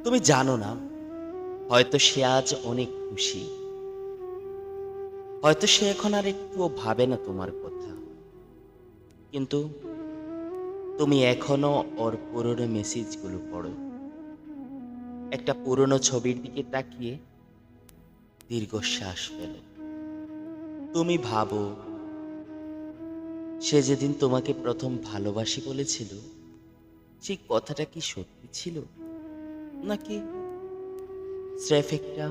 তুমি জানো না, হয়তো সে আজ অনেক খুশি। হয়তো সে এখন আর একটুও ভাবে না তোমার কথা। কিন্তু তুমি এখনো ওর পুরনো মেসেজগুলো পড়ো। একটা পুরনো ছবির দিকে তাকিয়ে দীর্ঘশ্বাস ফেলো। তুমি ভাবো, সে যেদিন তোমাকে প্রথম ভালোবাসি বলেছিল, সেই কথাটা কি সত্যি ছিল, নাকি স্রেফ একটা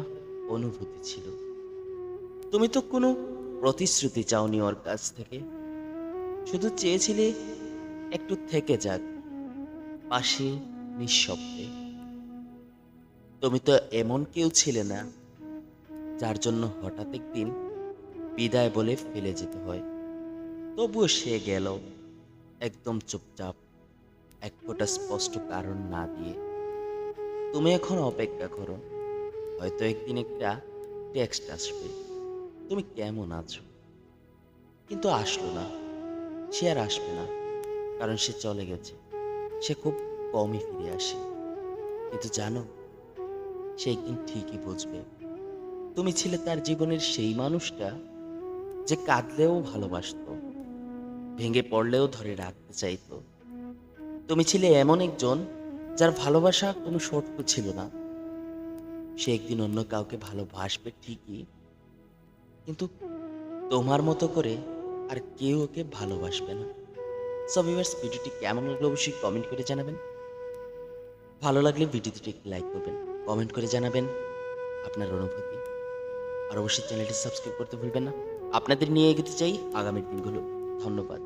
অনুভূতি ছিল? তুমি তো কোনো প্রতিশ্রুতি চাওনি ওর কাছ থেকে, শুধু চেয়েছিলে একটু থেকে যাক পাশে, নিঃশব্দে। তুমি তো এমন কেউ ছিলে না যার জন্য হঠাৎ একদিন বিদায় বলে ফেলে যেতে হয়। তবুও সে গেল একদম চুপচাপ, এক ফোঁটা স্পষ্ট কারণ না দিয়ে। তুমি এখন অপেক্ষা করো, হয়তো একদিন একটা টেক্সট আসবে, তুমি কেমন আছো। কিন্তু আসলো না, সে আর আসবে না, কারণ সে চলে গেছে। সে খুব কমই ফিরে আসে। কিন্তু জানো, সে একদিন ঠিকই বুঝবে তুমি ছিলে তার জীবনের সেই মানুষটা যে কাঁদলেও ভালোবাসতো, ভেঙে পড়লেও ধরে রাখতে চাইতো। তুমি ছিলে এমন একজন যার ভালোবাসা কোনো শর্ত ছিল না। সে একদিন অন্য কাউকে ভালোবাসবে ঠিকই, কিন্তু তোমার মতো করে আর কেউ ওকে ভালোবাসবে না। সো ভিউয়ার্স, ভিডিওটি কেমন লাগলো অবশ্যই কমেন্ট করে জানাবেন। ভালো লাগলে ভিডিওটি একটি লাইক করবেন, কমেন্ট করে জানাবেন আপনার অনুভূতি। আর অবশ্যই চ্যানেলটি সাবস্ক্রাইব করতে ভুলবেন না। আপনাদের নিয়ে এগোতে চাই আগামীর দিনগুলো। ধন্যবাদ।